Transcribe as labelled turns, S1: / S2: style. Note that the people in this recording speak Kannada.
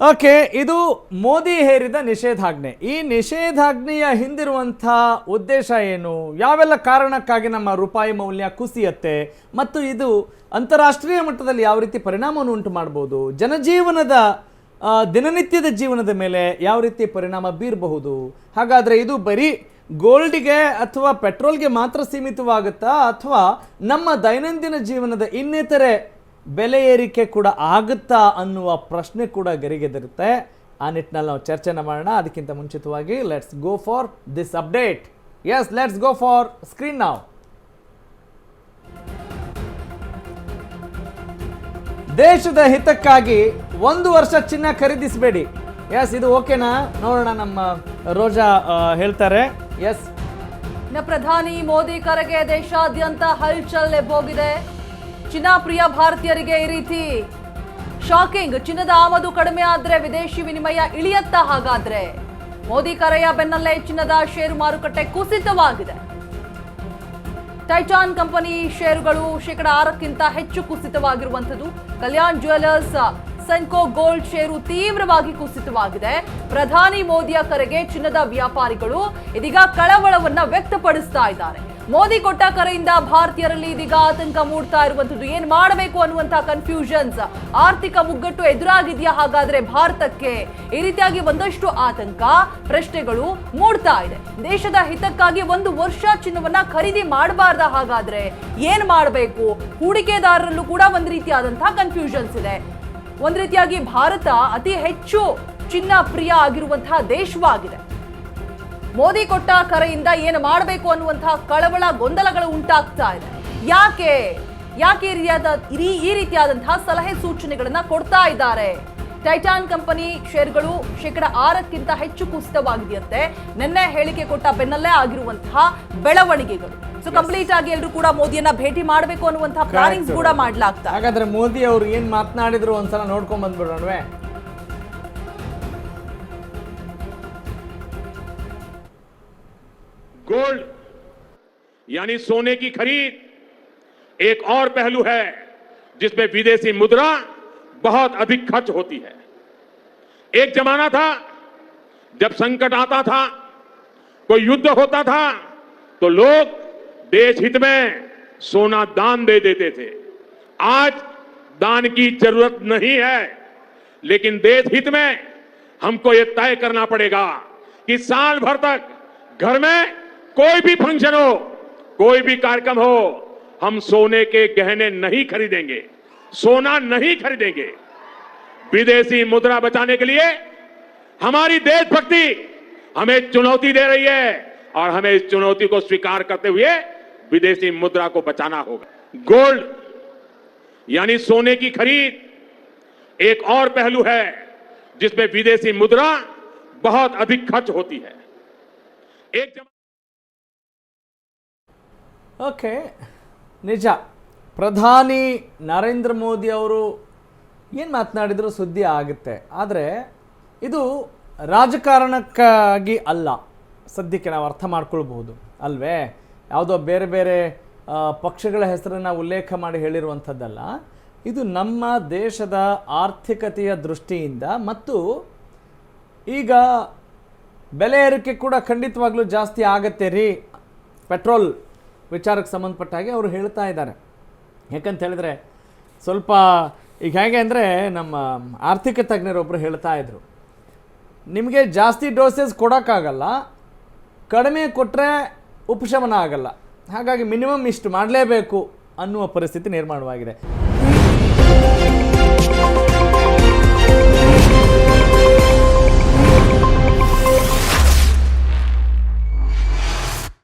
S1: ಓಕೆ, ಇದು ಮೋದಿ ಹೇರಿದ ನಿಷೇಧಾಜ್ಞೆ. ಈ ನಿಷೇಧಾಜ್ಞೆಯ ಹಿಂದಿರುವಂಥ ಉದ್ದೇಶ ಏನು, ಯಾವೆಲ್ಲ ಕಾರಣಕ್ಕಾಗಿ ನಮ್ಮ ರೂಪಾಯಿ ಮೌಲ್ಯ ಕುಸಿಯತ್ತೆ ಮತ್ತು ಇದು ಅಂತಾರಾಷ್ಟ್ರೀಯ ಮಟ್ಟದಲ್ಲಿ ಯಾವ ರೀತಿ ಪರಿಣಾಮವನ್ನು ಉಂಟು ಮಾಡ್ಬೋದು, ಜನಜೀವನದ ದಿನನಿತ್ಯದ ಜೀವನದ ಮೇಲೆ ಯಾವ ರೀತಿ ಪರಿಣಾಮ ಬೀರಬಹುದು, ಹಾಗಾದರೆ ಇದು ಬರೀ ಗೋಲ್ಡ್ಗೆ ಅಥವಾ ಪೆಟ್ರೋಲ್ಗೆ ಮಾತ್ರ ಸೀಮಿತವಾಗುತ್ತಾ ಅಥವಾ ನಮ್ಮ ದೈನಂದಿನ ಜೀವನದ ಇನ್ನಿತರೆ ಬೆಲೆ ಏರಿಕೆ ಕೂಡ ಆಗುತ್ತಾ ಅನ್ನುವ ಪ್ರಶ್ನೆ ಕೂಡ ಗರಿಗೆದರುತ್ತೆ. ಆ ನಿಟ್ಟಿನಲ್ಲಿ ನಾವು ಚರ್ಚೆನ ಮಾಡೋಣ. ಅದಕ್ಕಿಂತ ಮುಂಚಿತವಾಗಿ let's go for this update. Yes, let's go for screen ನಾವ್. ದೇಶದ ಹಿತಕ್ಕಾಗಿ 1 ವರ್ಷ ಚಿನ್ನ ಖರೀದಿಸಬೇಡಿ. ಎಸ್, ಇದು ಓಕೆನಾ? ನೋಡೋಣ, ನಮ್ಮ ರೋಜಾ ಹೇಳ್ತಾರೆ. ಎಸ್,
S2: ಪ್ರಧಾನಿ ಮೋದಿ ಕರೆಗೆ ದೇಶಾದ್ಯಂತ ಹಲ್ಚಲ್ ಎಬ್ಬೋಗಿದೆ. ಚಿನ್ನ ಪ್ರಿಯ ಭಾರತೀಯರಿಗೆ ಈ ರೀತಿ ಶಾಕಿಂಗ್. ಚಿನ್ನದ ಆಮದು ಕಡಿಮೆ ಆದ್ರೆ ವಿದೇಶಿ ವಿನಿಮಯ ಇಳಿಯತ್ತ? ಹಾಗಾದ್ರೆ ಮೋದಿ ಕರೆಯ ಬೆನ್ನಲ್ಲೇ ಚಿನ್ನದ ಷೇರು ಮಾರುಕಟ್ಟೆ ಕುಸಿತವಾಗಿದೆ. ಟೈಟಾನ್ ಕಂಪನಿ ಷೇರುಗಳು 6% ಹೆಚ್ಚು ಕುಸಿತವಾಗಿರುವಂಥದ್ದು. ಕಲ್ಯಾಣ್ ಜ್ಯುವೆಲರ್ಸ್, ಸೆನ್ಕೋ ಗೋಲ್ಡ್ ಷೇರು ತೀವ್ರವಾಗಿ ಕುಸಿತವಾಗಿದೆ. ಪ್ರಧಾನಿ ಮೋದಿಯ ಕರೆಗೆ ಚಿನ್ನದ ವ್ಯಾಪಾರಿಗಳು ಇದೀಗ ಕಳವಳವನ್ನ ವ್ಯಕ್ತಪಡಿಸ್ತಾ ಇದ್ದಾರೆ. ಮೋದಿ ಕೊಟ್ಟ ಕರೆಯಿಂದ ಭಾರತೀಯರಲ್ಲಿ ಇದೀಗ ಆತಂಕ ಮೂಡ್ತಾ ಇರುವಂತದ್ದು. ಏನ್ ಮಾಡಬೇಕು ಅನ್ನುವಂತಹ ಕನ್ಫ್ಯೂಷನ್ಸ್, ಆರ್ಥಿಕ ಮುಗ್ಗಟ್ಟು ಎದುರಾಗಿದೆಯಾ ಹಾಗಾದ್ರೆ ಭಾರತಕ್ಕೆ? ಈ ರೀತಿಯಾಗಿ ಒಂದಷ್ಟು ಆತಂಕ, ಪ್ರಶ್ನೆಗಳು ಮೂಡ್ತಾ ಇದೆ. ದೇಶದ ಹಿತಕ್ಕಾಗಿ 1 ವರ್ಷ ಚಿನ್ನವನ್ನ ಖರೀದಿ ಮಾಡಬಾರ್ದ? ಹಾಗಾದ್ರೆ ಏನ್ ಮಾಡಬೇಕು? ಹೂಡಿಕೆದಾರರಲ್ಲೂ ಕೂಡ ಒಂದು ರೀತಿಯಾದಂತಹ ಕನ್ಫ್ಯೂಷನ್ಸ್ ಇದೆ. ಒಂದ್ ರೀತಿಯಾಗಿ ಭಾರತ ಅತಿ ಹೆಚ್ಚು ಚಿನ್ನ ಪ್ರಿಯ ಆಗಿರುವಂತಹ ದೇಶವಾಗಿದೆ. ಮೋದಿ ಕೊಟ್ಟ ಕರೆಯಿಂದ ಏನು ಮಾಡಬೇಕು ಅನ್ನುವಂತಹ ಕಳವಳ, ಗೊಂದಲಗಳು ಉಂಟಾಗ್ತಾ ಇದೆ. ಯಾಕೆ ಈ ರೀತಿಯಾದಂತಹ ಸಲಹೆ ಸೂಚನೆಗಳನ್ನ ಕೊಡ್ತಾ ಇದ್ದಾರೆ? ಟೈಟಾನ್ ಕಂಪನಿ ಷೇರುಗಳು 6% ಹೆಚ್ಚು ಕುಸಿತವಾಗಿದೆಯಂತೆ. ನಿನ್ನೆ ಹೇಳಿಕೆ ಕೊಟ್ಟ ಬೆನ್ನಲ್ಲೇ ಆಗಿರುವಂತಹ ಬೆಳವಣಿಗೆಗಳು. ಸೊ ಕಂಪ್ಲೀಟ್ ಆಗಿ ಎಲ್ಲರೂ ಕೂಡ ಮೋದಿಯನ್ನ ಭೇಟಿ ಮಾಡಬೇಕು ಅನ್ನುವಂತಹ ಪ್ಲಾನಿಂಗ್ಸ್ ಕೂಡ ಮಾಡ್ಲಾಗ್ತಾ.
S1: ಹಾಗಾದ್ರೆ ಮೋದಿ ಅವರು ಏನ್ ಮಾತನಾಡಿದ್ರು ಒಂದ್ಸಲ ನೋಡ್ಕೊಂಡ್ ಬಂದ್ಬಿಡೋಣವೇ?
S3: गोल्ड यानी सोने की खरीद एक और पहलू है जिसमें विदेशी मुद्रा बहुत अधिक खर्च होती है। एक जमाना था जब संकट आता था, कोई युद्ध होता था, तो लोग देश हित में सोना दान दे देते थे। आज दान की जरूरत नहीं है, लेकिन देश हित में हमको यह तय करना पड़ेगा कि साल भर तक घर में कोई भी फंक्शन हो, कोई भी कार्यक्रम हो, हम सोने के गहने नहीं खरीदेंगे, सोना नहीं खरीदेंगे। विदेशी मुद्रा बचाने के लिए हमारी देशभक्ति हमें चुनौती दे रही है और हमें इस चुनौती को स्वीकार करते हुए विदेशी मुद्रा को बचाना होगा। गोल्ड यानी सोने की खरीद एक और पहलू है जिसमें विदेशी मुद्रा बहुत अधिक खर्च होती है।
S1: ಓಕೆ, ನಿಜ. ಪ್ರಧಾನಿ ನರೇಂದ್ರ ಮೋದಿ ಅವರು ಏನು ಮಾತನಾಡಿದ್ರು ಸುದ್ದಿ ಆಗುತ್ತೆ. ಆದರೆ ಇದು ರಾಜಕಾರಣಕ್ಕಾಗಿ ಅಲ್ಲ, ಸದ್ಯಕ್ಕೆ ನಾವು ಅರ್ಥ ಮಾಡ್ಕೊಳ್ಬಹುದು ಅಲ್ವೇ? ಯಾವುದೋ ಬೇರೆ ಬೇರೆ ಪಕ್ಷಗಳ ಹೆಸರನ್ನು ಉಲ್ಲೇಖ ಮಾಡಿ ಹೇಳಿರುವಂಥದ್ದಲ್ಲ. ಇದು ನಮ್ಮ ದೇಶದ ಆರ್ಥಿಕತೆಯ ದೃಷ್ಟಿಯಿಂದ ಮತ್ತು ಈಗ ಬೆಲೆ ಏರಿಕೆ ಕೂಡ ಖಂಡಿತವಾಗ್ಲೂ ಜಾಸ್ತಿ ಆಗತ್ತೆ ರೀ, ಪೆಟ್ರೋಲ್ ವಿಚಾರಕ್ಕೆ ಸಂಬಂಧಪಟ್ಟ ಹಾಗೆ ಅವರು ಹೇಳ್ತಾ ಇದ್ದಾರೆ. ಯಾಕಂತ ಹೇಳಿದ್ರೆ ಸ್ವಲ್ಪ ಈಗ ಹೇಗೆ ಅಂದರೆ, ನಮ್ಮ ಆರ್ಥಿಕ ತಜ್ಞರೊಬ್ಬರು ಹೇಳ್ತಾ ಇದ್ರು, ನಿಮಗೆ ಜಾಸ್ತಿ ಡೋಸೇಜ್ ಕೊಡೋಕ್ಕಾಗಲ್ಲ, ಕಡಿಮೆ ಕೊಟ್ಟರೆ ಉಪಶಮನ ಆಗಲ್ಲ, ಹಾಗಾಗಿ ಮಿನಿಮಮ್ ಇಷ್ಟು ಮಾಡಲೇಬೇಕು ಅನ್ನುವ ಪರಿಸ್ಥಿತಿ ನಿರ್ಮಾಣವಾಗಿದೆ.